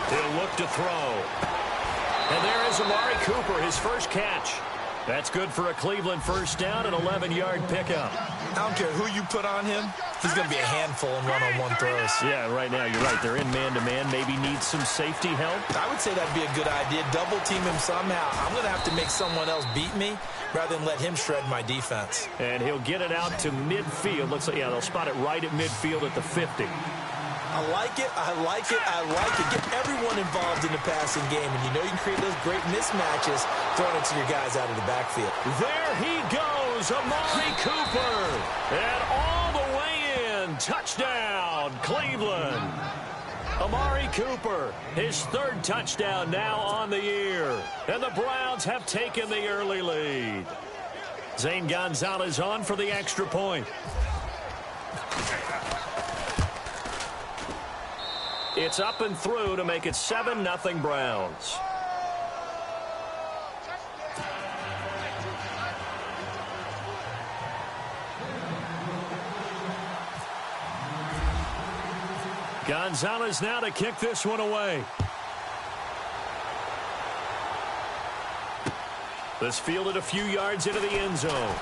He'll look to throw. And there is Amari Cooper, his first catch. That's good for a Cleveland first down, an 11-yard pickup. I don't care who you put on him. He's going to be a handful in one-on-one throws. Yeah, right now you're right. They're in man-to-man. Maybe needs some safety help. I would say that'd be a good idea. Double team him somehow. I'm going to have to make someone else beat me rather than let him shred my defense. And he'll get it out to midfield. Looks like, yeah, they'll spot it right at midfield at the 50. I like it. I like it. I like it. Get everyone involved in the passing game. And you know you can create those great mismatches throwing it to your guys out of the backfield. There he goes, Amari Cooper. And all the way in. Touchdown, Cleveland. Amari Cooper, his third touchdown now on the year. And the Browns have taken the early lead. Zane Gonzalez on for the extra point. It's up and through to make it 7-0 Browns. Gonzalez now to kick this one away. This fielded a few yards into the end zone.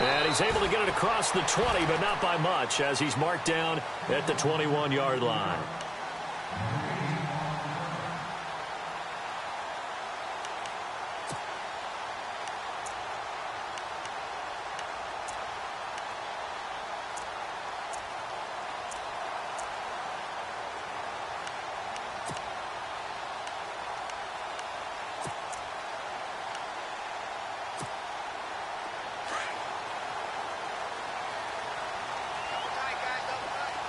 And he's able to get it across the 20, but not by much, as he's marked down at the 21-yard line.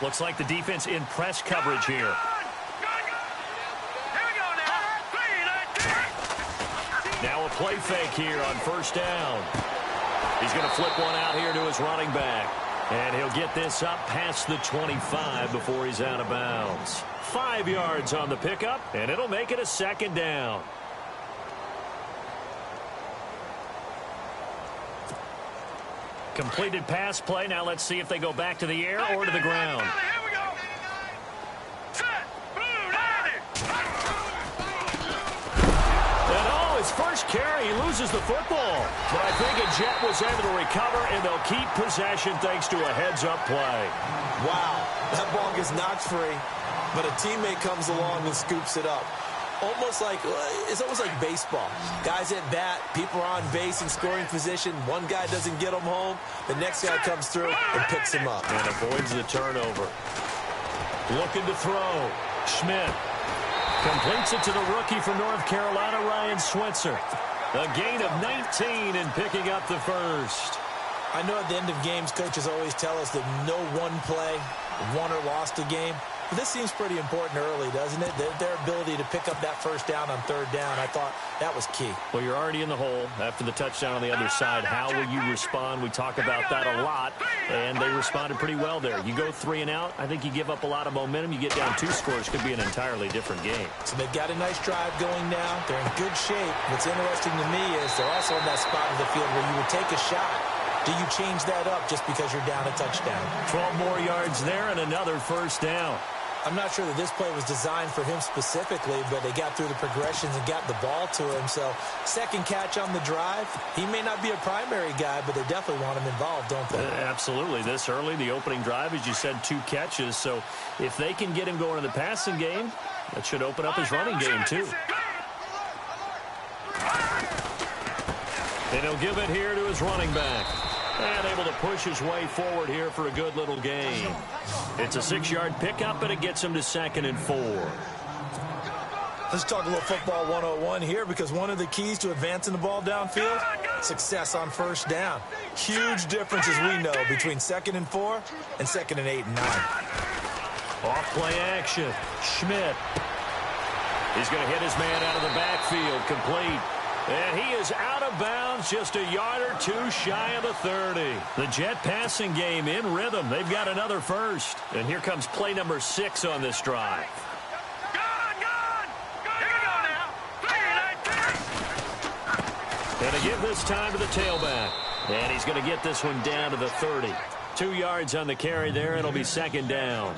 Looks like the defense in press coverage here. Now a play fake here on first down. He's going to flip one out here to his running back. And he'll get this up past the 25 before he's out of bounds. 5 yards on the pickup, and it'll make it a second down. Completed pass play. Now let's see if they go back to the air or to the ground. And oh, his first carry, he loses the football. But I think a Jet was able to recover, and they'll keep possession thanks to a heads-up play. Wow, that ball gets knocked free, but a teammate comes along and scoops it up. It's almost like baseball. Guys at bat, people are on base in scoring position. One guy doesn't get him home. The next guy comes through and picks him up. And avoids the turnover. Looking to throw. Schmidt completes it to the rookie from North Carolina, Ryan Switzer. A gain of 19 in picking up the first. I know at the end of games, coaches always tell us that no one play won or lost a game. But this seems pretty important early, doesn't it? Their ability to pick up that first down on third down, I thought that was key. Well, you're already in the hole after the touchdown on the other side. How will you respond? We talk about that a lot, and they responded pretty well there. You go 3 and out, I think you give up a lot of momentum. You get down 2 scores, could be an entirely different game. So they've got a nice drive going now. They're in good shape. What's interesting to me is they're also in that spot of the field where you would take a shot. Do you change that up just because you're down a touchdown? 12 more yards there and another first down. I'm not sure that this play was designed for him specifically, but they got through the progressions and got the ball to him. So second catch on the drive. He may not be a primary guy, but they definitely want him involved, don't they? Absolutely. This early, the opening drive, as you said, 2 catches. So if they can get him going in the passing game, that should open up his running game too. And he'll give it here to his running back. And able to push his way forward here for a good little gain. It's a 6-yard pickup, and it gets him to 2nd and 4. Let's talk a little football 101 here, because one of the keys to advancing the ball downfield, success on first down. Huge difference, as we know, between 2nd and 4 and 2nd and 8 and 9. Off play action. Schmidt. He's going to hit his man out of the backfield. Complete. And he is out of bounds, just a yard or 2 shy of the 30. The Jet passing game in rhythm. They've got another first. And here comes play number 6 on this drive. And to give this time to the tailback. And he's going to get this one down to the 30. 2 yards on the carry there. It'll be 2nd down.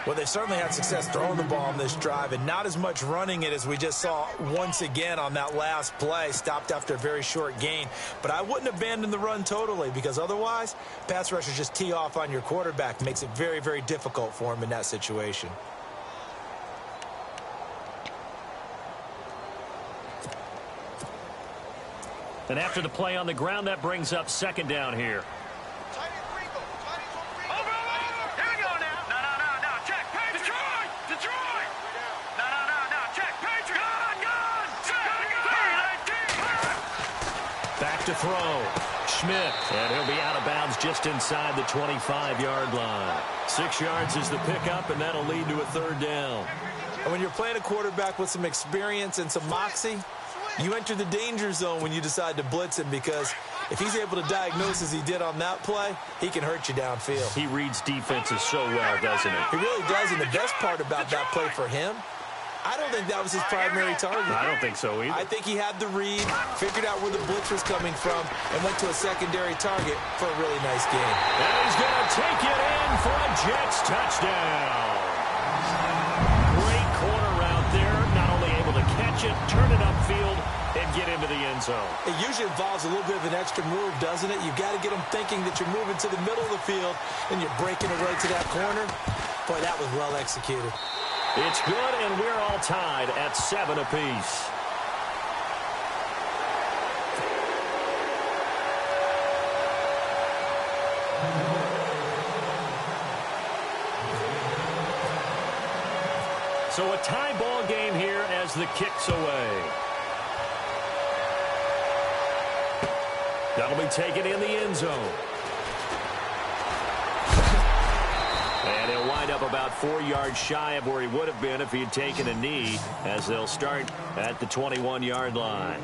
Well, they certainly had success throwing the ball on this drive and not as much running it as we just saw once again on that last play. Stopped after a very short gain. But I wouldn't abandon the run totally because otherwise, pass rushers just tee off on your quarterback. Makes it very, very difficult for him in that situation. And after the play on the ground, that brings up second down here. To throw. Schmidt. And he'll be out of bounds just inside the 25-yard line. 6 yards is the pickup, and that'll lead to a third down. And when you're playing a quarterback with some experience and some moxie, you enter the danger zone when you decide to blitz him because if he's able to diagnose as he did on that play, he can hurt you downfield. He reads defenses so well, doesn't he? He really does, and the best part about that play for him, I don't think that was his primary target. I don't think so either. I think he had the read, figured out where the blitz was coming from, and went to a secondary target for a really nice game. And he's going to take it in for a Jets touchdown. Great corner route there. Not only able to catch it, turn it upfield, and get into the end zone. It usually involves a little bit of an extra move, doesn't it? You've got to get them thinking that you're moving to the middle of the field, and you're breaking away to that corner. Boy, that was well executed. It's good, and we're all tied at 7 apiece. So a tie ball game here as the kick's away. That'll be taken in the end zone. And he'll wind up about 4 yards shy of where he would have been if he had taken a knee, as they'll start at the 21-yard line.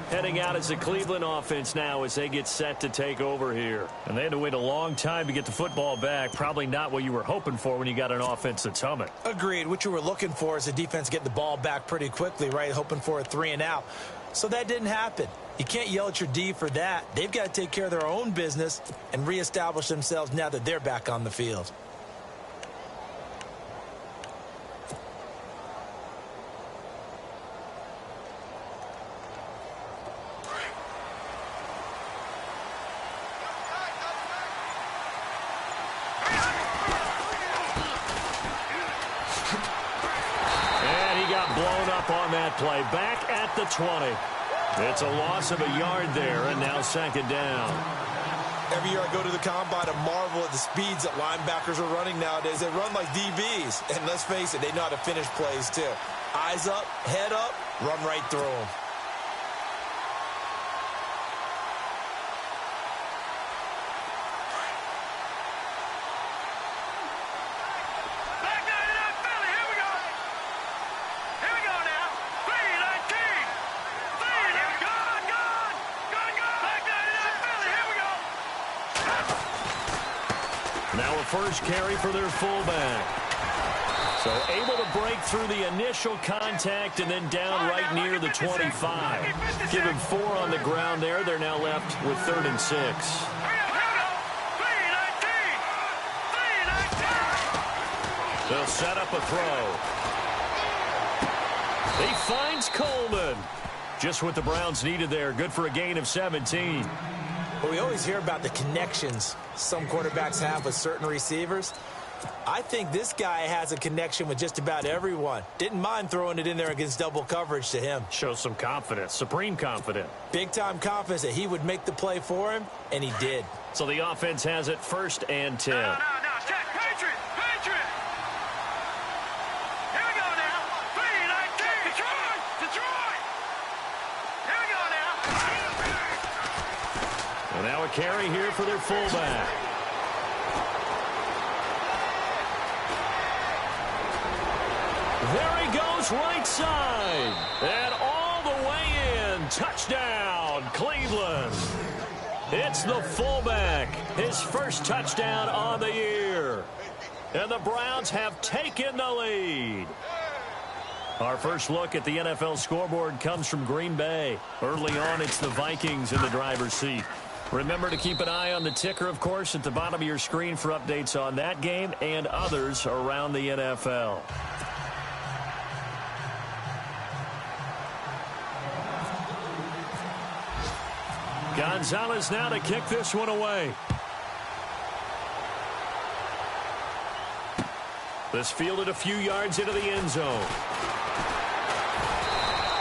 Heading out is the Cleveland offense now as they get set to take over here. And they had to wait a long time to get the football back. Probably not what you were hoping for when you got an offense that's humming. Agreed. What you were looking for is the defense getting the ball back pretty quickly, right? Hoping for a 3 and out. So that didn't happen. You can't yell at your D for that. They've got to take care of their own business and reestablish themselves now that they're back on the field. On that play, back at the 20. It's a loss of a yard there, and now second down. Every year I go to the combine, I marvel at the speeds that linebackers are running nowadays. They run like DBs, and let's face it, they know how to finish plays too. Eyes up, head up, run right through them. First carry for their fullback. So able to break through the initial contact and then down right near the 25. Give him 4 on the ground there. They're now left with 3rd and 6. They'll set up a throw. He finds Coleman. Just what the Browns needed there. Good for a gain of 17. Well, we always hear about the connections some quarterbacks have with certain receivers. I think this guy has a connection with just about everyone. Didn't mind throwing it in there against double coverage to him. Shows some confidence, supreme confidence. Big-time confidence that he would make the play for him, and he did. So the offense has it 1st and 10. No, check, Patriot! Here we go now. 3-19. Detroit! Here we go now. And now a carry here for their fullback. There he goes right side. And all the way in. Touchdown, Cleveland. It's the fullback. His first touchdown on the year. And the Browns have taken the lead. Our first look at the NFL scoreboard comes from Green Bay. Early on, it's the Vikings in the driver's seat. Remember to keep an eye on the ticker, of course, at the bottom of your screen for updates on that game and others around the NFL. Gonzalez now to kick this one away. This fielded a few yards into the end zone.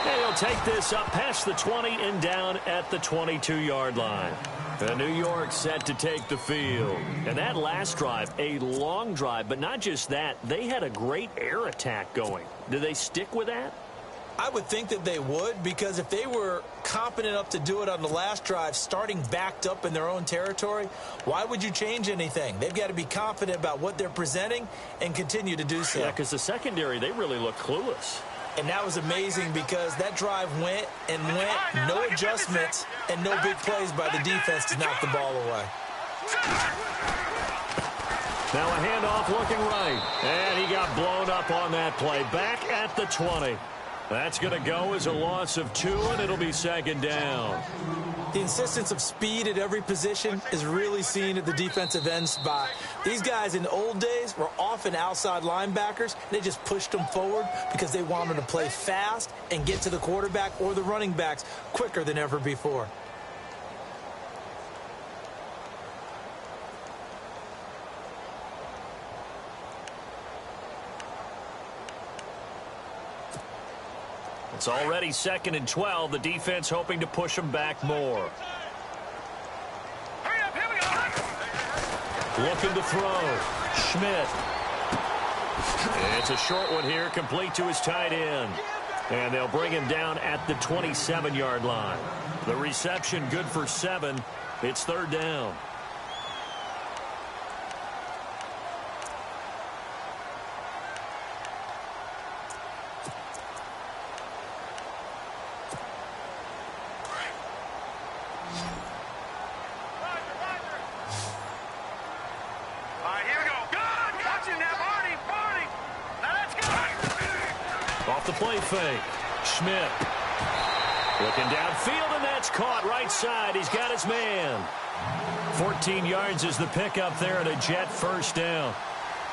And he'll take this up past the 20 and down at the 22-yard line. And New York set to take the field. And that last drive, a long drive, but not just that, they had a great air attack going. Do they stick with that? I would think that they would, because if they were confident enough to do it on the last drive, starting backed up in their own territory, why would you change anything? They've got to be confident about what they're presenting and continue to do so. Yeah, because the secondary, they really look clueless. And that was amazing because that drive went and went, no adjustments, and no big plays by the defense to knock the ball away. Now a handoff looking right, and he got blown up on that play. Back at the 20. That's going to go as a loss of 2, and it'll be second down. The insistence of speed at every position is really seen at the defensive end spot. These guys in the old days were often outside linebackers. They just pushed them forward because they wanted to play fast and get to the quarterback or the running backs quicker than ever before. It's already 2nd and 12. The defense hoping to push them back more. Hurry up, here we go. Looking to throw. Schmidt. It's a short one here, complete to his tight end. And they'll bring him down at the 27-yard line. The reception good for 7. It's 3rd down. Play fake. Schmidt. Looking downfield, and that's caught right side. He's got his man. 14 yards is the pickup there and a Jet first down.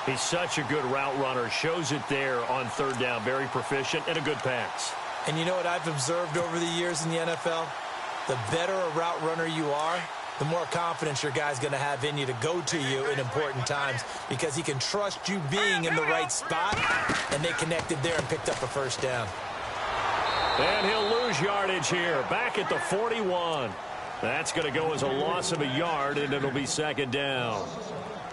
He's such a good route runner. Shows it there on 3rd down. Very proficient and a good pass. And you know what I've observed over the years in the NFL? The better a route runner you are, the more confidence your guy's going to have in you to go to you in important times because he can trust you being in the right spot, and they connected there and picked up a first down. And he'll lose yardage here. Back at the 41. That's going to go as a loss of a yard, and it'll be 2nd down.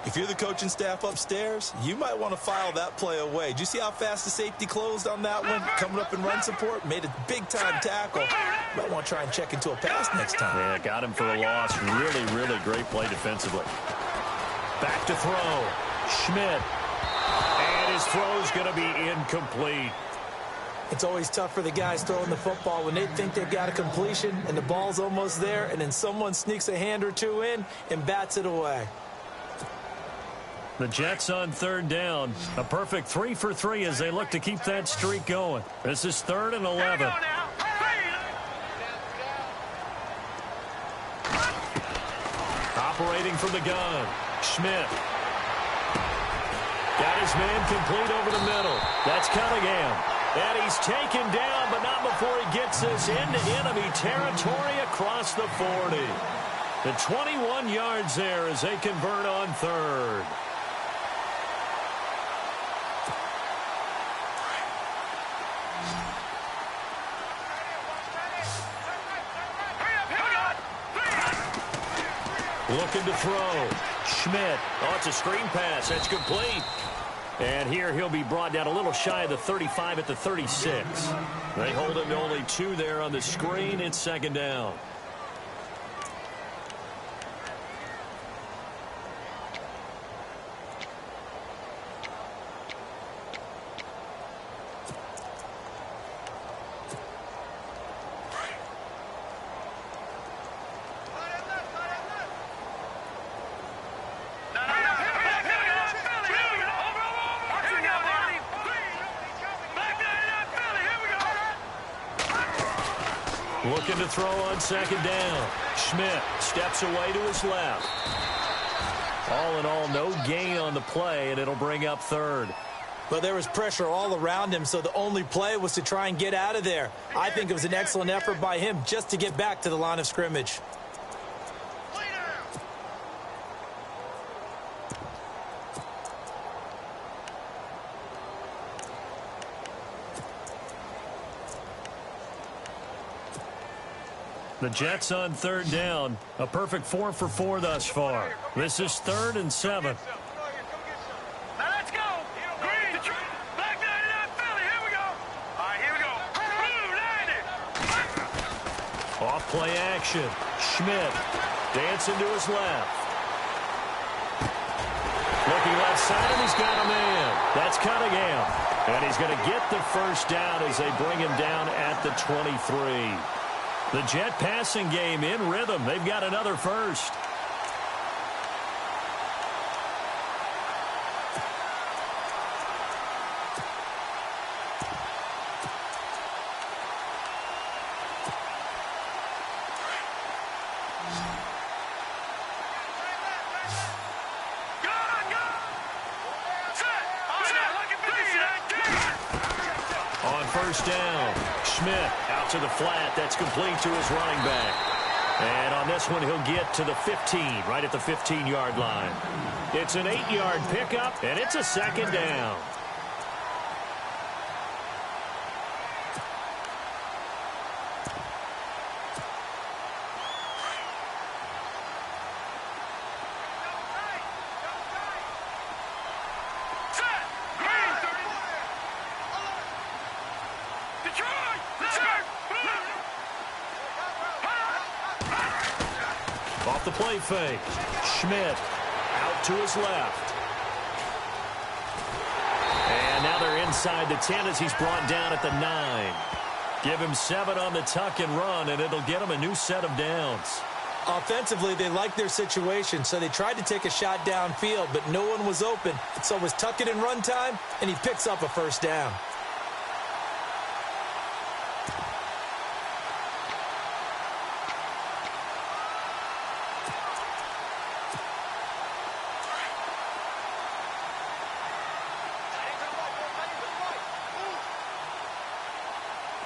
If you're the coaching staff upstairs, you might want to file that play away. Did you see how fast the safety closed on that one? Coming up in run support, made a big-time tackle. Might want to try and check into a pass next time. Yeah, got him for a loss. Really, really great play defensively. Back to throw. Schmidt. And his throw's going to be incomplete. It's always tough for the guys throwing the football when they think they've got a completion and the ball's almost there, and then someone sneaks a hand or two in and bats it away. The Jets on 3rd down. A perfect 3 for 3 as they look to keep that streak going. This is 3rd and 11. Operating from the gun. Schmidt. Got his man complete over the middle. That's Cunningham. And he's taken down, but not before he gets this into enemy territory across the 40. The 21 yards there as they convert on 3rd. Looking to throw. Schmidt. Oh, it's a screen pass. That's complete. And here he'll be brought down a little shy of the 35 at the 36. They hold him to only 2 there on the screen. It's 2nd down. Looking to throw on second down. Schmidt steps away to his left. All in all, no gain on the play, and it'll bring up third. Well, there was pressure all around him, so the only play was to try and get out of there. I think it was an excellent effort by him just to get back to the line of scrimmage. The Jets on third down. A perfect 4 for 4 thus far. This is 3rd and 7. Now let's go. Green, Black 99 Philly. Here we go. All right, here we go. Blue 90. Off play action. Schmidt dancing to his left. Looking left side, and he's got a man. That's Cunningham. And he's going to get the first down as they bring him down at the 23. The Jet passing game in rhythm. They've got another first. On first down, Schmidt out to the flat. That's complete to his running back. And on this one, he'll get to the 15, right at the 15-yard line. It's an 8-yard pickup, and it's a second down. Off the play fake. Schmidt out to his left. And now they're inside the 10 as he's brought down at the 9. Give him 7 on the tuck and run, and it'll get him a new set of downs. Offensively, they liked their situation, so they tried to take a shot downfield, but no one was open. So it was tuck it and run time, and he picks up a first down.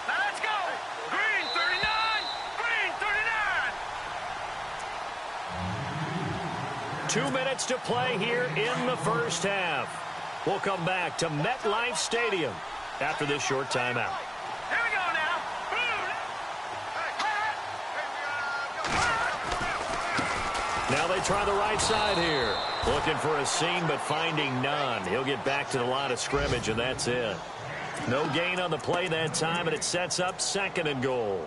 Now let's go. Green 39. Green 39. 2 minutes to play here in the first half. We'll come back to MetLife Stadium after this short timeout. Here we go now. Now they try the right side here. Looking for a seam, but finding none. He'll get back to the line of scrimmage, and that's it. No gain on the play that time, and it sets up 2nd and goal.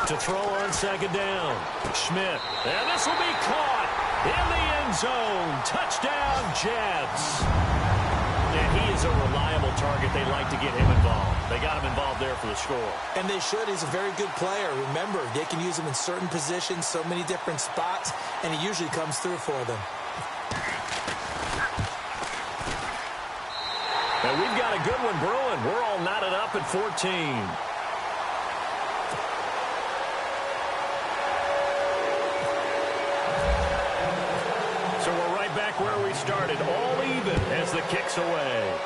To throw on second down. Schmidt. And this will be caught in the end zone. Touchdown, Jets. And he is a reliable target. They like to get him involved. They got him involved there for the score. And they should. He's a very good player. Remember, they can use him in certain positions, so many different spots, and he usually comes through for them. And we've got a good one brewing. We're all knotted up at 14. So we're right back where we started, all even as the kick's away.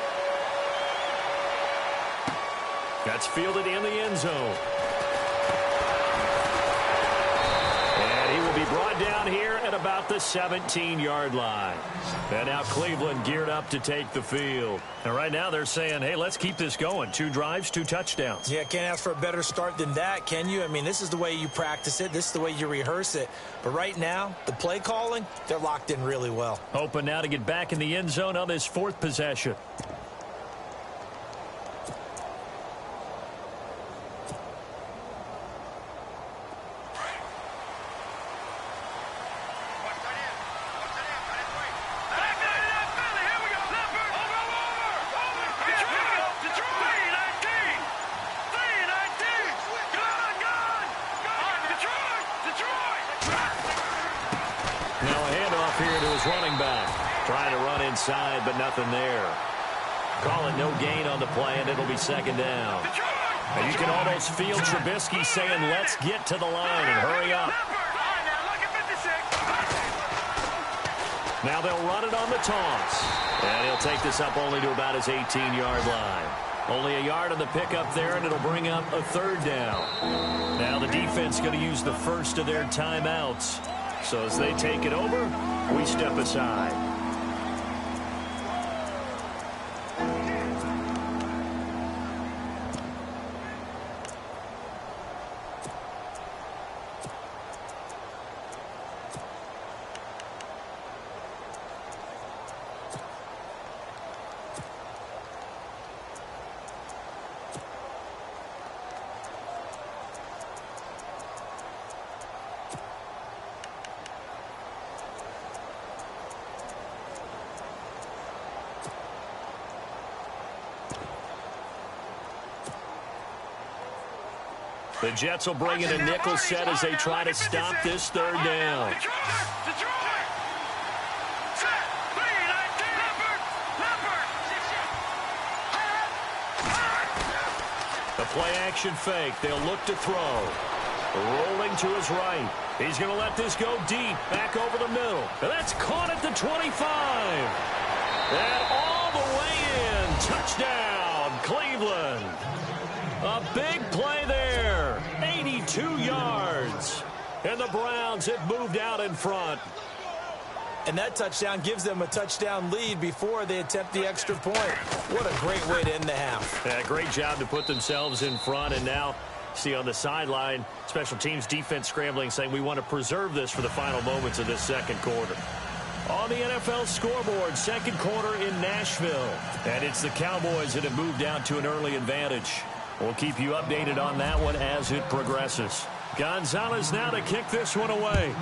That's fielded in the end zone. And he will be brought down here at about the 17-yard line. And now Cleveland geared up to take the field. And right now they're saying, hey, let's keep this going. 2 drives, 2 touchdowns. Yeah, can't ask for a better start than that, can you? I mean, this is the way you practice it. This is the way you rehearse it. But right now, the play calling, they're locked in really well. Open now to get back in the end zone on this 4th possession. his running back. Trying to run inside, but nothing there. Call it no gain on the play, and it'll be second down. And you can almost feel Trubisky saying, let's get to the line and hurry up. Now they'll run it on the toss. And he'll take this up only to about his 18-yard line. Only a yard on the pickup there, and it'll bring up a third down. Now the defense going to use the first of their timeouts. So as they take it over, we step aside. The Jets will bring in a nickel set as they try to stop this third down. The play-action fake. They'll look to throw. Rolling to his right. He's going to let this go deep. Back over the middle. And that's caught at the 25. And all the way in. Touchdown, Cleveland. A big play there. 82 yards. And the Browns have moved out in front. And that touchdown gives them a touchdown lead before they attempt the extra point. What a great way to end the half. Yeah, great job to put themselves in front. And now, see on the sideline, special teams defense scrambling, saying we want to preserve this for the final moments of this second quarter. On the NFL scoreboard, second quarter in Nashville. And it's the Cowboys that have moved out to an early advantage. We'll keep you updated on that one as it progresses. Gonzalez now to kick this one away.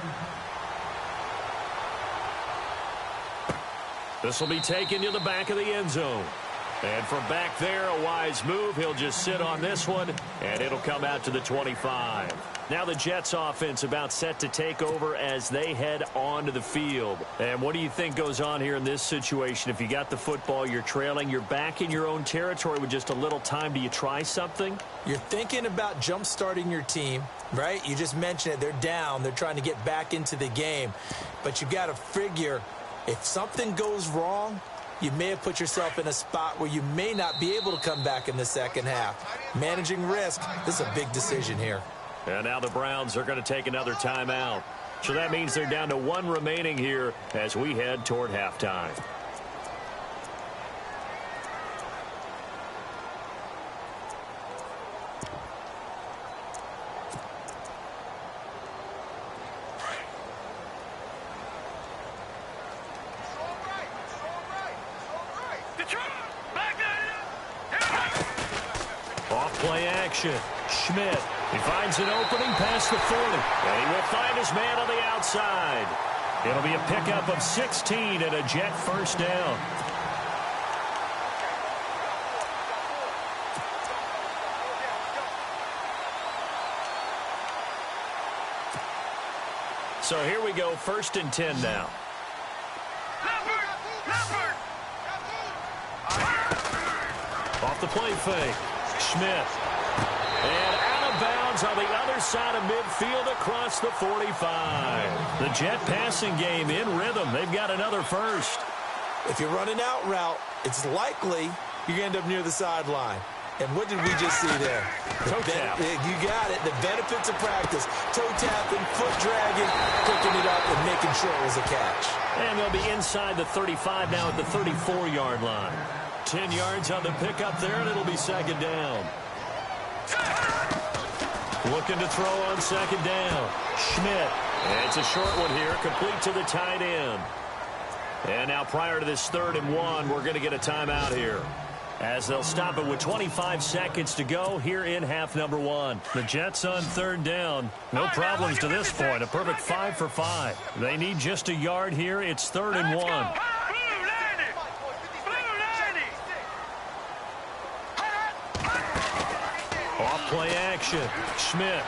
This will be taken to the back of the end zone. And from back there, a wise move. He'll just sit on this one, and it'll come out to the 25. Now the Jets offense about set to take over as they head onto the field. And what do you think goes on here in this situation? If you got the football, you're trailing, you're back in your own territory with just a little time. Do you try something? You're thinking about jump-starting your team, right? You just mentioned it. They're down. They're trying to get back into the game. But you got to figure if something goes wrong, you may have put yourself in a spot where you may not be able to come back in the second half. Managing risk, this is a big decision here. And now the Browns are going to take another timeout. So that means they're down to one remaining here as we head toward halftime. Off play action. Schmidt. He finds an opening past the 40. And he will find his man on the outside. It'll be a pickup of 16 and a Jet first down. So here we go, 1st and 10 now. Off the play fake. Schmidt. And out of bounds on the other side of midfield across the 45. The Jet passing game in rhythm. They've got another first. If you're running out route, it's likely you're going to end up near the sideline. And what did we just see there? Toe tap. You got it. The benefits of practice. Toe tapping, foot dragging, picking it up, and making sure it was a catch. And they'll be inside the 35 now at the 34-yard line. 10 yards on the pickup there, and it'll be second down. Looking to throw on second down. Schmidt. And it's a short one here, complete to the tight end. And now prior to this 3rd and 1, we're going to get a timeout here, as they'll stop it with 25 seconds to go here in half number 1. The Jets on 3rd down. No problems to this point. A perfect 5 for 5. They need just a yard here. It's 3rd and 1. Off play action. Schmidt.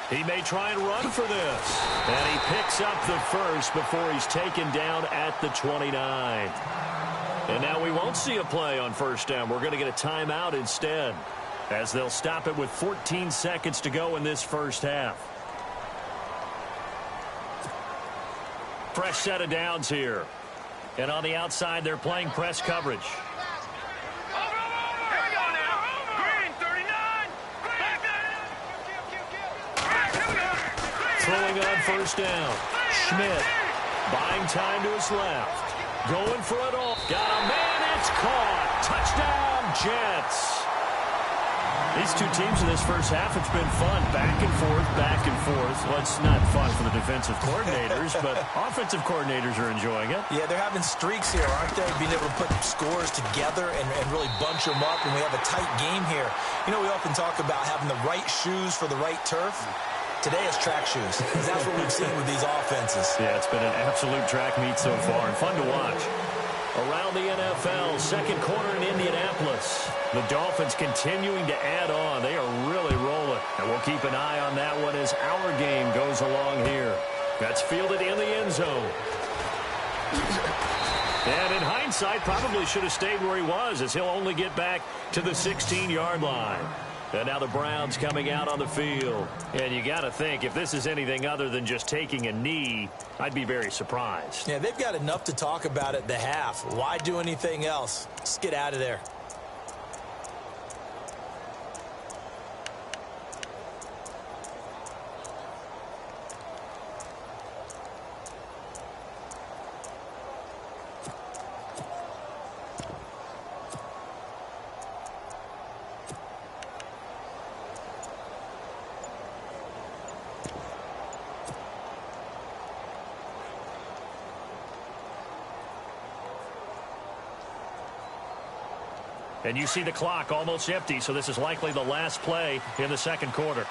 He may try and run for this. And he picks up the first before he's taken down at the 29. And now we won't see a play on first down. We're going to get a timeout instead, as they'll stop it with 14 seconds to go in this first half. Fresh set of downs here. And on the outside, they're playing press coverage. Throwing on first down. Schmidt buying time to his left. Going for it all. Got a man. It's caught. Touchdown, Jets. These two teams in this first half, it's been fun. Back and forth, back and forth. Well, it's not fun for the defensive coordinators, but offensive coordinators are enjoying it. Yeah, they're having streaks here, aren't they? Being able to put scores together and really bunch them up, and we have a tight game here. You know, we often talk about having the right shoes for the right turf. Today is track shoes. That's what we've seen with these offenses. Yeah, it's been an absolute track meet so far, and fun to watch. Around the NFL, second quarter in Indianapolis. The Dolphins continuing to add on. They are really rolling. And we'll keep an eye on that one as our game goes along here. That's fielded in the end zone. And in hindsight, probably should have stayed where he was, as he'll only get back to the 16-yard line. And now the Browns coming out on the field. And you got to think, if this is anything other than just taking a knee, I'd be very surprised. Yeah, they've got enough to talk about at the half. Why do anything else? Just get out of there. And you see the clock almost empty, so this is likely the last play in the second quarter.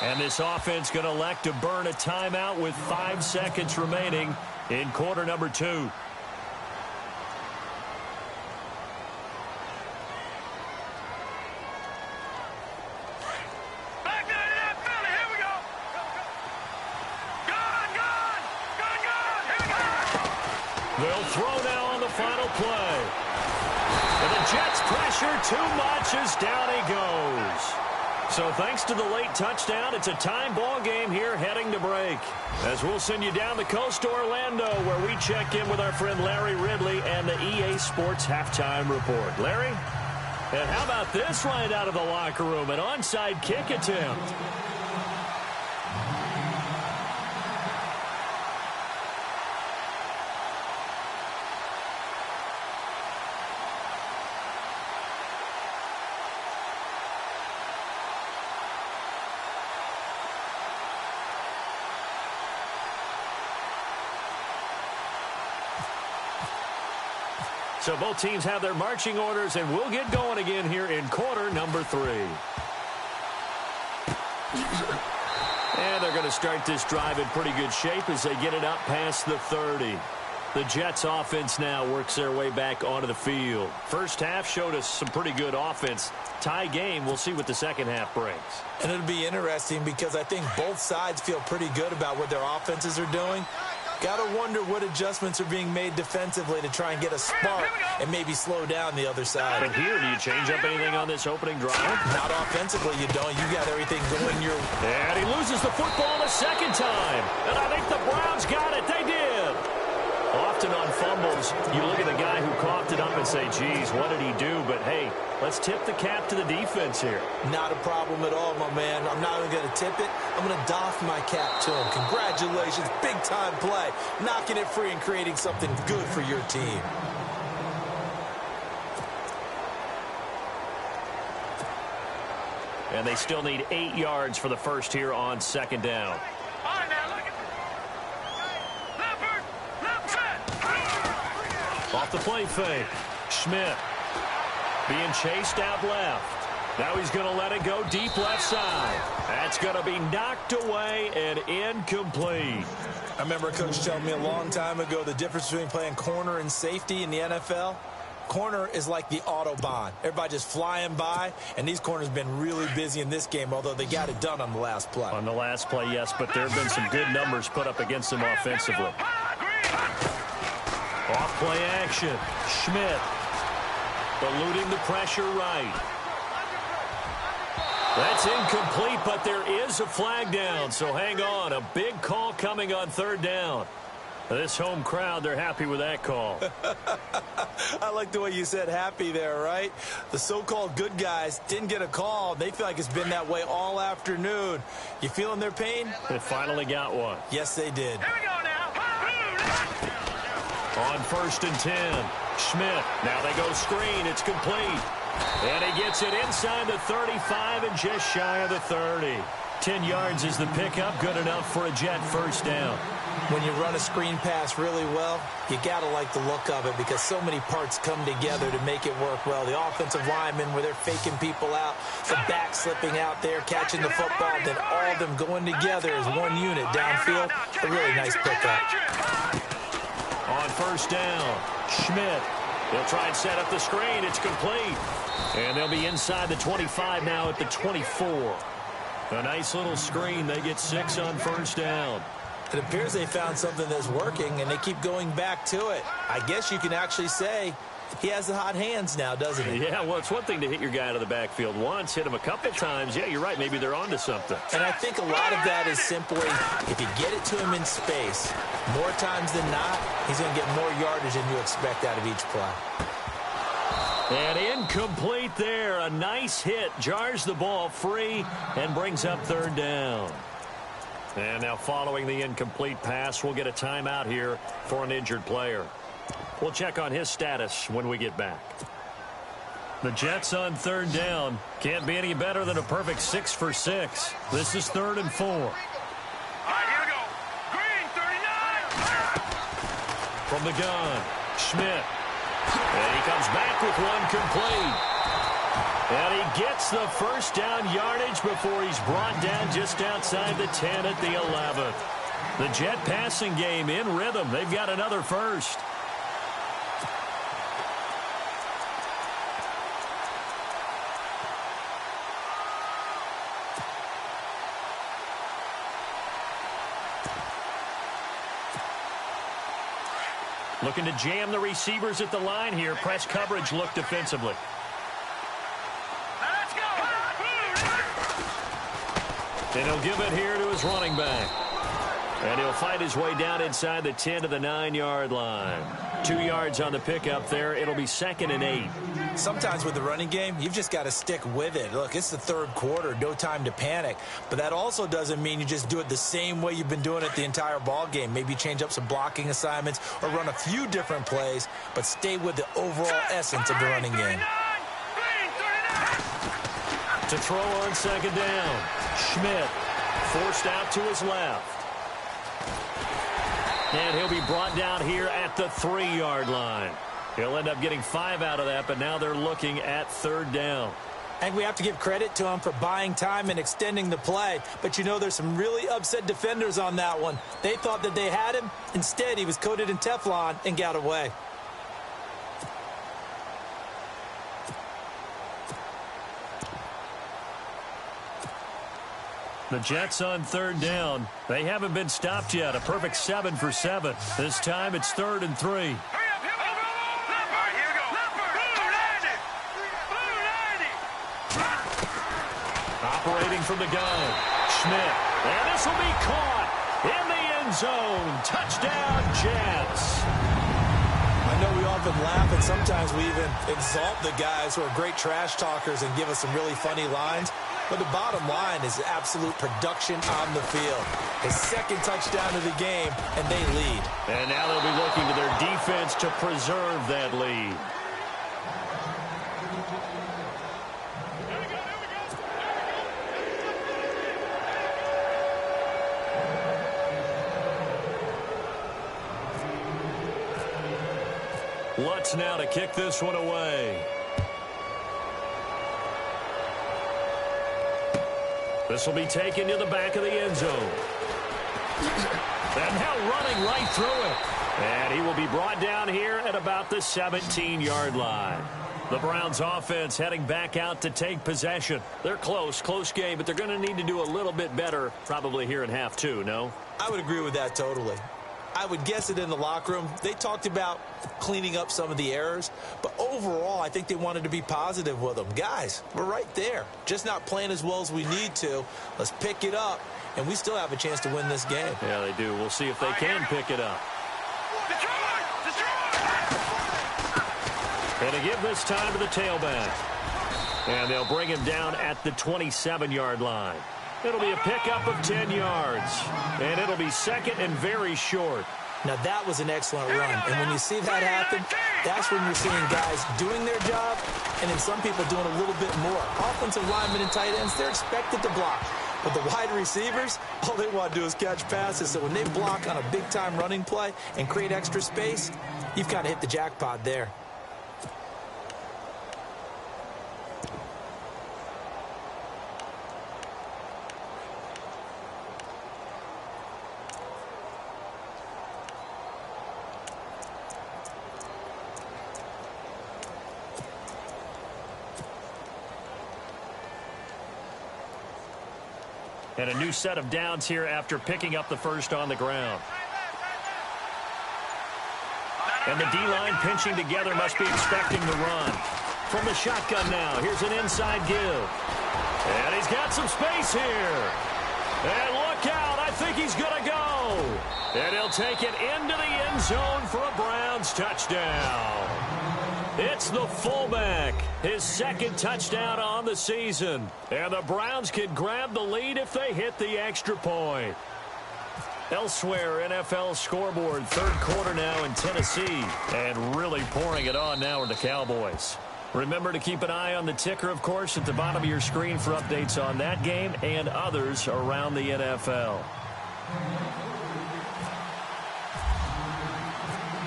And this offense going to elect to burn a timeout with 5 seconds remaining in quarter number 2. They'll throw now on the final play. And the Jets pressure too much as down he goes. So thanks to the late touchdown, it's a time ball game here heading to break. As we'll send you down the coast to Orlando, where we check in with our friend Larry Ridley and the EA Sports Halftime Report. Larry? And how about this right out of the locker room? An onside kick attempt. So both teams have their marching orders, and we'll get going again here in quarter number 3. And they're going to start this drive in pretty good shape as they get it up past the 30. The Jets offense now works their way back onto the field. First half showed us some pretty good offense. Tie game, we'll see what the second half brings. And it'll be interesting because I think both sides feel pretty good about what their offenses are doing. Got to wonder what adjustments are being made defensively to try and get a spark and maybe slow down the other side. But here, do you change up anything on this opening drive? Not offensively, you don't. You got everything going your way. And he loses the football a second time. And I think the Browns got it. They did. Often on fumbles, you look at the guy who coughed it up and say, geez, what did he do? But, hey, let's tip the cap to the defense here. Not a problem at all, my man. I'm not even going to tip it. I'm going to doff my cap to him. Congratulations. Big-time play. Knocking it free and creating something good for your team. And they still need 8 yards for the first here on second down. Off the play fake. Schmidt being chased out left. Now he's going to let it go deep left side. That's going to be knocked away and incomplete. I remember a coach telling me a long time ago the difference between playing corner and safety in the NFL. corner is like the Autobahn. Everybody just flying by, and these corners have been really busy in this game, although they got it done on the last play. On the last play, yes, but there have been some good numbers put up against them offensively. Off-play action. Schmidt eluding the pressure right. That's incomplete, but there is a flag down, so hang on. A big call coming on third down. This home crowd, they're happy with that call. I like the way you said happy there, right? The so-called good guys didn't get a call. They feel like it's been that way all afternoon. You feeling their pain? They finally got one. Yes, they did. Here we go now. On 1st and 10, Schmidt. Now they go screen. It's complete. And he gets it inside the 35 and just shy of the 30. 10 yards is the pickup. Good enough for a Jet first down. When you run a screen pass really well, you got to like the look of it because so many parts come together to make it work well. The offensive linemen, where they're faking people out, the back slipping out there, catching the football, then all of them going together as one unit downfield. A really nice pickup. On 1st down, Schmidt. They'll try and set up the screen. It's complete. And they'll be inside the 25 now at the 24. A nice little screen. They get 6 on 1st down. It appears they found something that's working, and they keep going back to it. I guess you can actually say he has the hot hands now, doesn't he? Yeah, well, it's one thing to hit your guy out of the backfield once, hit him a couple times. Yeah, you're right. Maybe they're onto something. And I think a lot of that is simply if you get it to him in space, more times than not, he's going to get more yardage than you expect out of each play. And incomplete there. A nice hit. Jars the ball free and brings up 3rd down. And now following the incomplete pass, we'll get a timeout here for an injured player. We'll check on his status when we get back. The Jets on 3rd down. Can't be any better than a perfect 6 for 6. This is 3rd and 4. All right, here we go. Green, 39. From the gun, Schmidt. And he comes back with one complete. And he gets the first down yardage before he's brought down just outside the 10 at the 11th. The Jet passing game in rhythm. They've got another first. Looking to jam the receivers at the line here. Press coverage look defensively. Let's go. And he'll give it here to his running back. And he'll fight his way down inside the 10 to the 9-yard line. 2 yards on the pickup there. It'll be 2nd and 8. Sometimes with the running game, you've just got to stick with it. Look, it's the 3rd quarter, no time to panic. But that also doesn't mean you just do it the same way you've been doing it the entire ball game. Maybe change up some blocking assignments or run a few different plays, but stay with the overall essence of the running game. To throw on 2nd down, Schmidt forced out to his left. And he'll be brought down here at the 3-yard line. He'll end up getting 5 out of that, but now they're looking at 3rd down. And we have to give credit to him for buying time and extending the play. But you know, there's some really upset defenders on that one. They thought that they had him. Instead, he was coated in Teflon and got away. The Jets on 3rd down. They haven't been stopped yet. A perfect 7 for 7. This time it's 3rd and 3. Operating from the gun, Schmidt. And this will be caught in the end zone. Touchdown, Jets. I know we often laugh, and sometimes we even exalt the guys who are great trash talkers and give us some really funny lines. But the bottom line is absolute production on the field. His 2nd touchdown of the game, and they lead. And now they'll be looking to their defense to preserve that lead. Lutz now to kick this one away. This will be taken to the back of the end zone. And now running right through it. And he will be brought down here at about the 17-yard line. The Browns offense heading back out to take possession. They're close game, but they're going to need to do a little bit better probably here in half two, no? I would agree with that totally. I would guess it in the locker room. They talked about cleaning up some of the errors, but overall, I think they wanted to be positive with them. Guys, we're right there. Just not playing as well as we need to. Let's pick it up, and we still have a chance to win this game. Yeah, they do. We'll see if they can pick it up. And to give this time to the tailback. And they'll bring him down at the 27-yard line. It'll be a pickup of 10 yards. And it'll be second and very short. Now, that was an excellent run. And when you see that happen, that's when you're seeing guys doing their job and then some people doing a little bit more. Offensive linemen and tight ends, they're expected to block. But the wide receivers, all they want to do is catch passes. So when they block on a big-time running play and create extra space, you've kind of hit the jackpot there. And a new set of downs here after picking up the first on the ground. And the D-line pinching together must be expecting the run. From the shotgun now, here's an inside give. And he's got some space here. And look out, I think he's going to go. And he'll take it into the end zone for a Browns touchdown. It's the fullback, his second touchdown on the season. And the Browns can grab the lead if they hit the extra point. Elsewhere, NFL scoreboard, third quarter now in Tennessee. And really pouring it on now are the Cowboys. Remember to keep an eye on the ticker, of course, at the bottom of your screen for updates on that game and others around the NFL.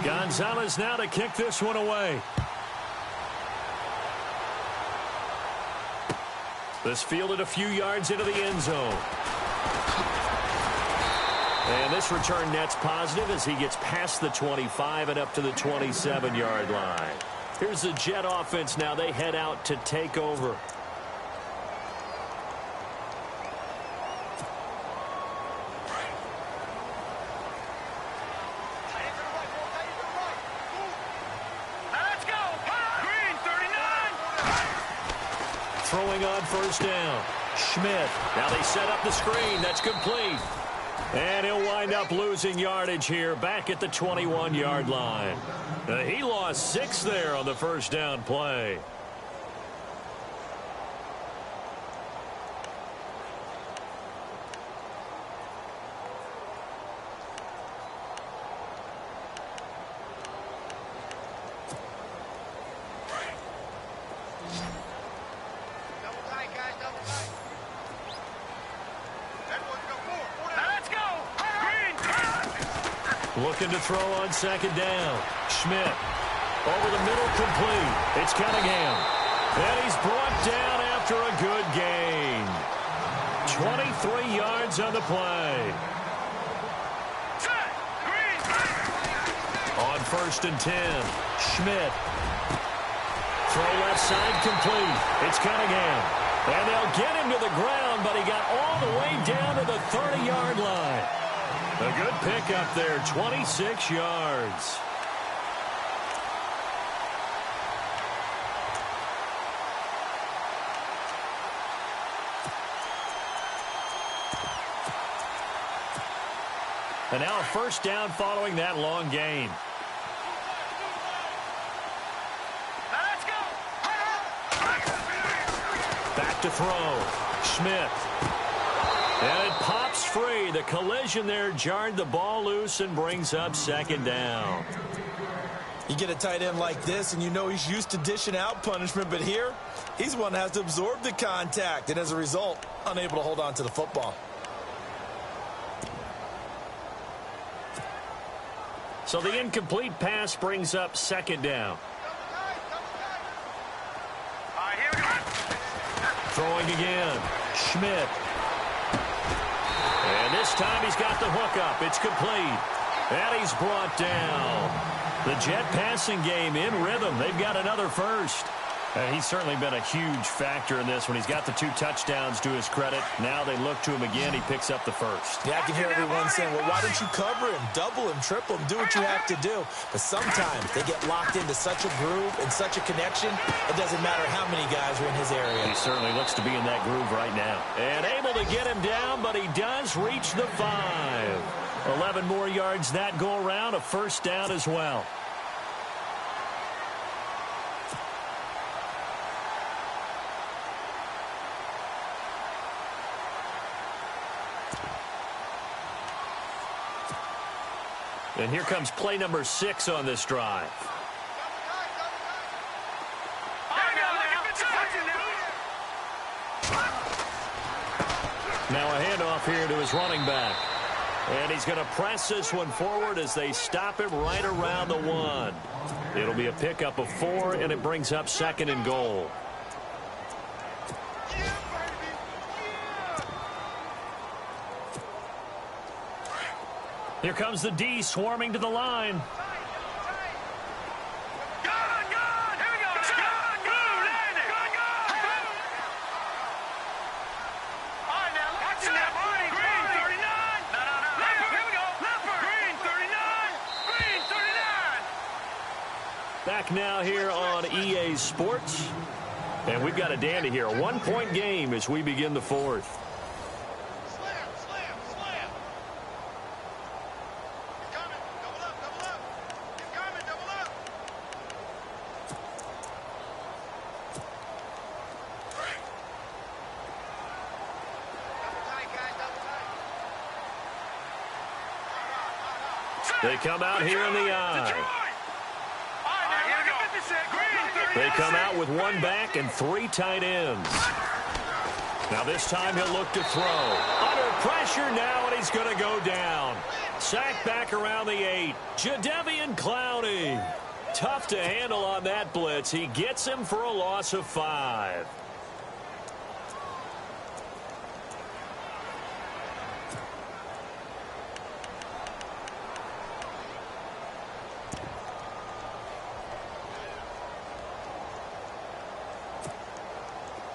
Gonzalez now to kick this one away. This fielded a few yards into the end zone. And this return net's positive as he gets past the 25 and up to the 27-yard line. Here's the Jet offense now. They head out to take over. Throwing on first down. Schmidt. Now they set up the screen. That's complete. And he'll wind up losing yardage here back at the 21-yard line. He lost 6 there on the first down play. Looking to throw on second down. Schmidt over the middle, complete. It's Cunningham. And he's brought down after a good gain. 23 yards on the play. On first and 10. Schmidt. Throw left side, complete. It's Cunningham. And they'll get him to the ground, but he got all the way down to the 30-yard line. A good pickup there, 26 yards. And now a first down following that long gain. Back to throw. Schmidt. And it pops free. The collision there jarred the ball loose and brings up second down. You get a tight end like this, and you know he's used to dishing out punishment, but here, he's the one that has to absorb the contact, and as a result, unable to hold on to the football. So the incomplete pass brings up second down. Throwing again. Schmidt. And this time he's got the hook up. It's complete. And he's brought down. The Jet passing game in rhythm. They've got another first. He's certainly been a huge factor in this when he's got the 2 touchdowns to his credit. Now they look to him again. He picks up the first. Yeah, I can hear everyone saying, well, why don't you cover him, double him, triple him, do what you have to do. But sometimes they get locked into such a groove and such a connection, it doesn't matter how many guys are in his area. He certainly looks to be in that groove right now. And able to get him down, but he does reach the 5. 11 more yards that go around, a first down as well. And here comes play number 6 on this drive. Now a handoff here to his running back. And he's going to press this one forward as they stop him right around the 1. It'll be a pickup of 4, and it brings up 2nd and goal. Here comes the D swarming to the line. Back now here on EA Sports. And we've got a dandy here. A 1-point game as we begin the 4th. They come out here in the eye. They come out with 1 back and 3 tight ends. Now this time he'll look to throw. Under pressure now, and he's going to go down. Sacked back around the 8. Jadeveon Clowney. Tough to handle on that blitz. He gets him for a loss of 5.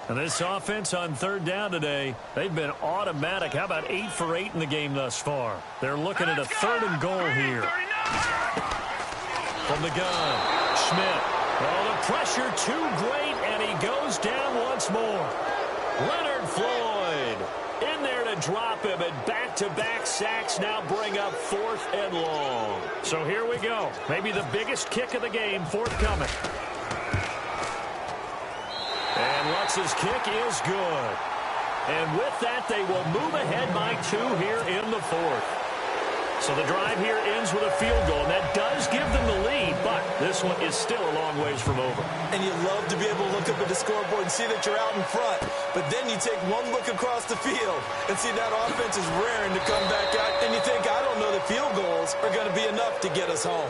And this offense on 3rd down today, they've been automatic. How about 8 for 8 in the game thus far? They're looking at a 3rd and goal here. From the gun, Schmidt. Oh, the pressure too great, and he goes down once more. Leonard Floyd in there to drop him, and back-to-back sacks now bring up 4th and long. So here we go. Maybe the biggest kick of the game forthcoming. And Lutz's kick is good. And with that, they will move ahead by 2 here in the 4th. So the drive here ends with a field goal, and that does give them the lead, but this one is still a long ways from over. And you love to be able to look up at the scoreboard and see that you're out in front. But then you take one look across the field and see that offense is raring to come back out, and you think, I don't know that field goals are going to be enough to get us home.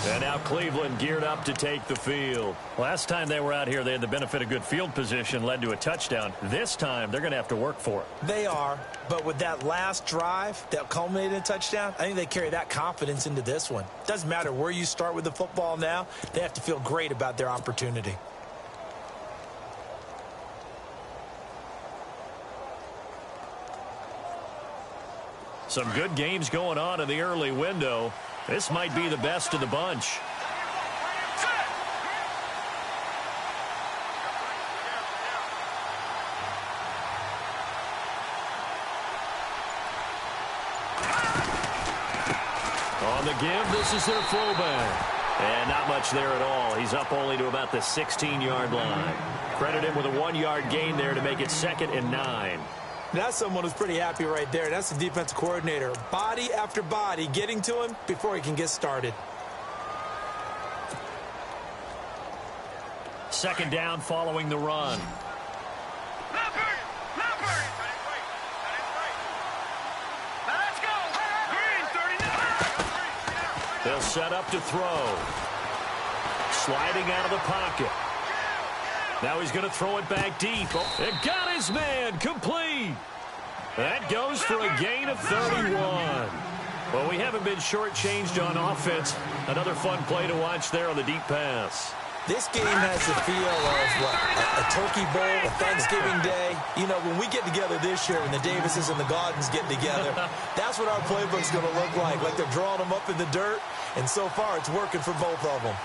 And now Cleveland geared up to take the field. Last time they were out here, they had the benefit of good field position, led to a touchdown. This time, they're going to have to work for it. They are, but with that last drive that culminated in a touchdown, I think they carry that confidence into this one. Doesn't matter where you start with the football now, they have to feel great about their opportunity. Some good games going on in the early window. This might be the best of the bunch. On the give, this is their fullback. And not much there at all. He's up only to about the 16-yard line. Credit him with a 1-yard gain there to make it 2nd and 9. That's someone who's pretty happy right there. That's the defensive coordinator. Body after body getting to him before he can get started. 2nd down following the run. They'll set up to throw. Sliding out of the pocket. Now he's going to throw it back deep. Oh, it got his man complete. That goes for a gain of 31. Well, we haven't been shortchanged on offense. Another fun play to watch there on the deep pass. This game has the feel of what, a turkey bowl, a Thanksgiving day. You know, when we get together this year, when the Davises and the Gaudens get together, that's what our playbook's going to look like they're drawing them up in the dirt. And so far, it's working for both of them.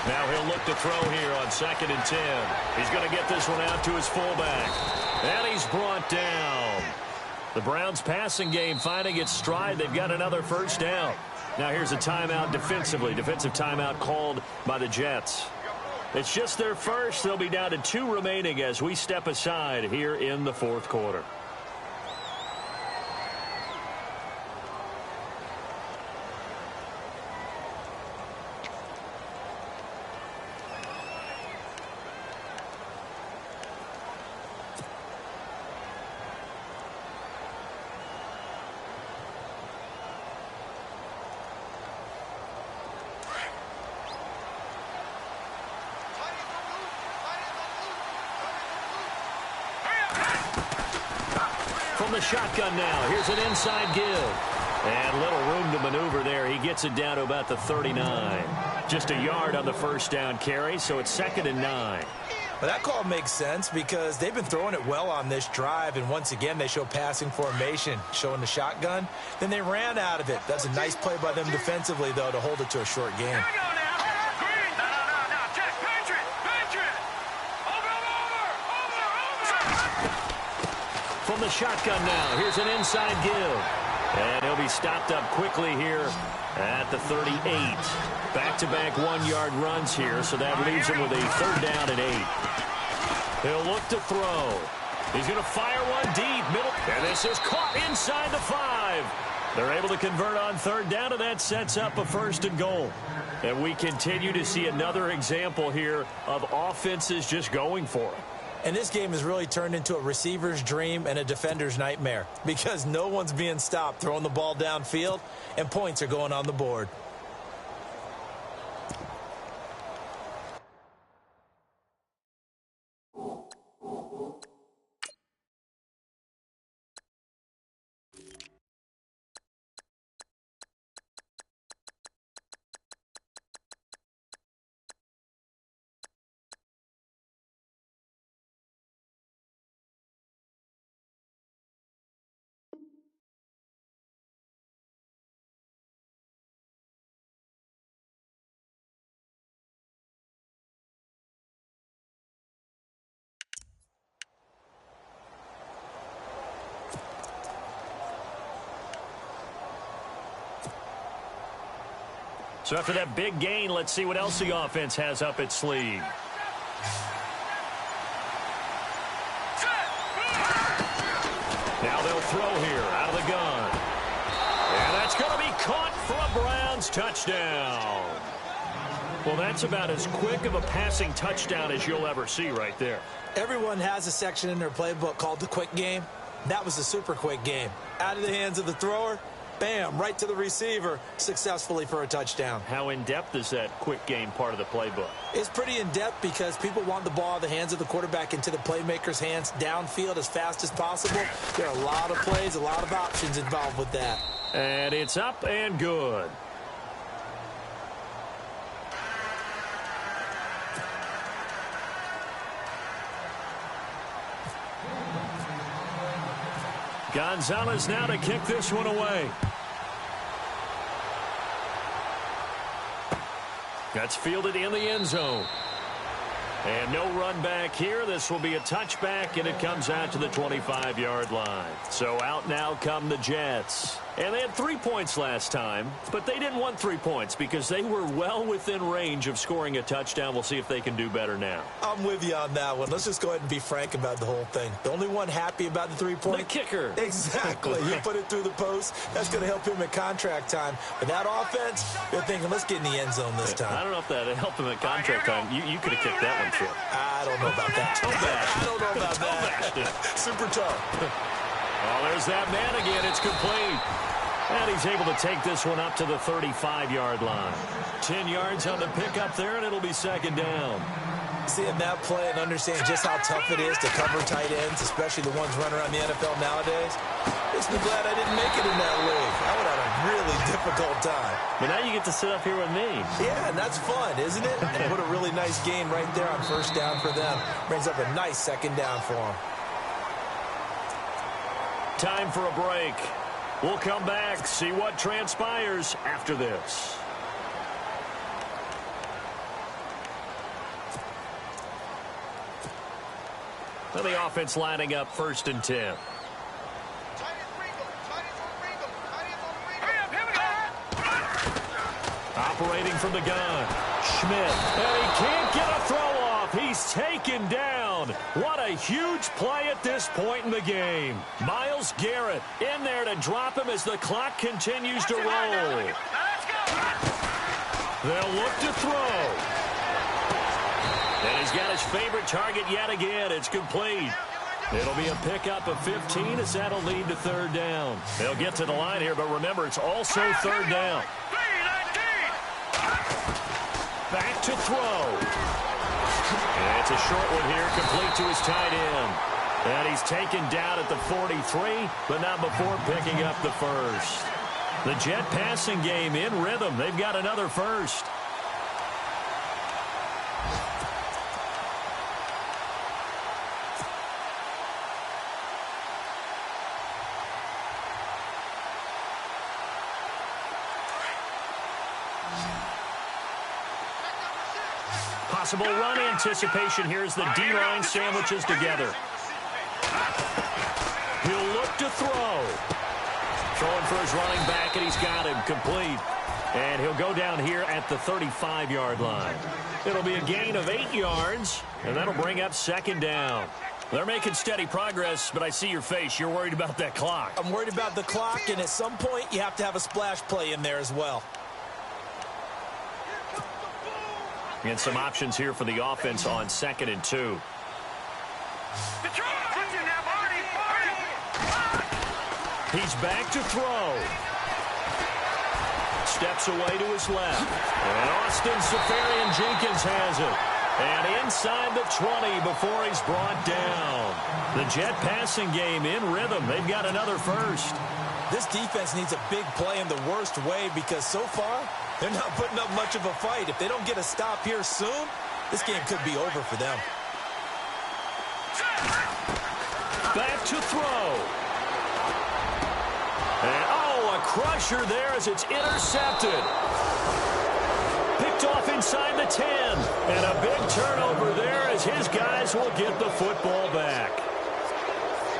Now he'll look to throw here on 2nd and 10. He's going to get this one out to his fullback. And he's brought down. The Browns passing game finding its stride. They've got another first down. Now here's a timeout defensively. Defensive timeout called by the Jets. It's just their first. They'll be down to 2 remaining as we step aside here in the 4th quarter. From the shotgun now, here's an inside give. And little room to maneuver there. He gets it down to about the 39. Just a yard on the first down carry, so it's 2nd and 9. But that call makes sense because they've been throwing it well on this drive, and once again they show passing formation, showing the shotgun. Then they ran out of it. That's a nice play by them defensively, though, to hold it to a short game. From the shotgun now, here's an inside give. And he'll be stopped up quickly here at the 38. Back-to-back 1-yard runs here, so that leaves him with a 3rd down and 8. He'll look to throw. He's going to fire one deep, middle, and this is caught inside the 5. They're able to convert on 3rd down, and that sets up a 1st and goal. And we continue to see another example here of offenses just going for it. And this game has really turned into a receiver's dream and a defender's nightmare because no one's being stopped throwing the ball downfield, and points are going on the board. So after that big gain, let's see what else the offense has up its sleeve. Now they'll throw here out of the gun. And that's going to be caught for a Browns touchdown. Well, that's about as quick of a passing touchdown as you'll ever see right there. Everyone has a section in their playbook called the quick game. That was a super quick game. Out of the hands of the thrower, bam, right to the receiver, successfully for a touchdown. How in-depth is that quick game part of the playbook? It's pretty in-depth because people want the ball out of the hands of the quarterback into the playmaker's hands downfield as fast as possible. There are a lot of plays, a lot of options involved with that. And it's up and good. Gonzalez now to kick this one away. That's fielded in the end zone. And no run back here. This will be a touchback, and it comes out to the 25-yard line. So out now come the Jets. And they had 3 points last time, but they didn't want 3 points because they were well within range of scoring a touchdown. We'll see if they can do better now. I'm with you on that one. Let's just go ahead and be frank about the whole thing. The only one happy about the 3-point? The kicker. Exactly. You put it through the post. That's going to help him at contract time. But that offense, they're thinking, let's get in the end zone this time. I don't know if that helped him at contract time. You could have kicked that one through. I don't know about that. I don't know about that. Super tough. Oh, there's that man again. It's complete. And he's able to take this one up to the 35-yard line. 10 yards on the pickup there, and it'll be second down. Seeing that play and understanding just how tough it is to cover tight ends, especially the ones running around the NFL nowadays, makes me glad I didn't make it in that league. I would have had a really difficult time. But now you get to sit up here with me. Yeah, and that's fun, isn't it? And what a really nice game right there on first down for them. Brings up a nice second down for them. Time for a break. We'll come back, see what transpires after this. Well, the offense lining up 1st and 10. Operating from the gun. Schmidt. And he can't get a throw off. He's taken down. What a huge play at this point in the game. Myles Garrett in there to drop him as the clock continues to roll. They'll look to throw. And he's got his favorite target yet again. It's complete. It'll be a pickup of 15 as that'll lead to 3rd down. They'll get to the line here, but remember, it's also 3rd down. Back to throw. And it's a short one here, complete to his tight end. And he's taken down at the 43, but not before picking up the first. The Jet passing game in rhythm. They've got another first. Possible run anticipation here as the D-line sandwiches together. He'll look to throw. Throwing for his running back, and he's got him complete. And he'll go down here at the 35-yard line. It'll be a gain of 8 yards, and that'll bring up 2nd down. They're making steady progress, but I see your face. You're worried about that clock. I'm worried about the clock, and at some point, you have to have a splash play in there as well. And some options here for the offense on 2nd and 2. He's back to throw. Steps away to his left. And Austin Seferian-Jenkins has it. And inside the 20 before he's brought down. The Jet passing game in rhythm. They've got another first. This defense needs a big play in the worst way because so far, they're not putting up much of a fight. If they don't get a stop here soon, this game could be over for them. Back to throw. And, a crusher there as it's intercepted. Picked off inside the 10. And a big turnover there as his guys will get the football back.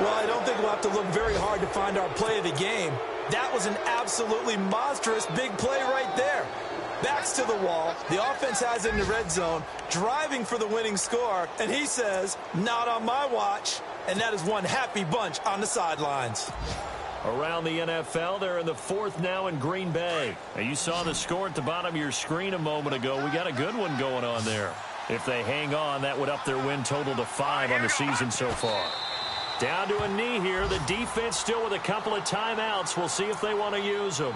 Well, I don't think we'll have to look very hard to find our play of the game. That was an absolutely monstrous big play right there. Backs to the wall. The offense has it in the red zone, driving for the winning score. And he says, not on my watch. And that is one happy bunch on the sidelines. Around the NFL, they're in the 4th now in Green Bay. Now, you saw the score at the bottom of your screen a moment ago. We got a good one going on there. If they hang on, that would up their win total to 5 on the season so far. Down to a knee here. The defense still with a couple of timeouts. We'll see if they want to use them.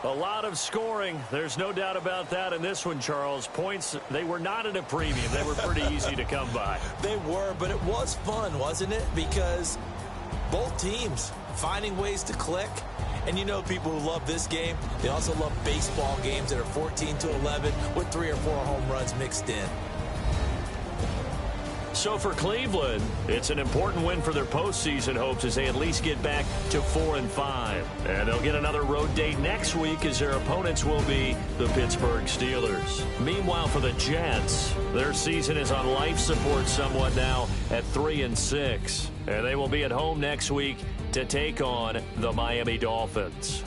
A lot of scoring. There's no doubt about that in this one, Charles. Points, they were not at a premium. They were pretty easy to come by. They were, but it was fun, wasn't it? Because both teams finding ways to click And you know people who love this game, they also love baseball games that are 14-11 with 3 or 4 home runs mixed in. So for Cleveland, it's an important win for their postseason hopes as they at least get back to 4-5. And they'll get another road date next week as their opponents will be the Pittsburgh Steelers. Meanwhile, for the Jets, their season is on life support somewhat now at 3-6. And they will be at home next week to take on the Miami Dolphins.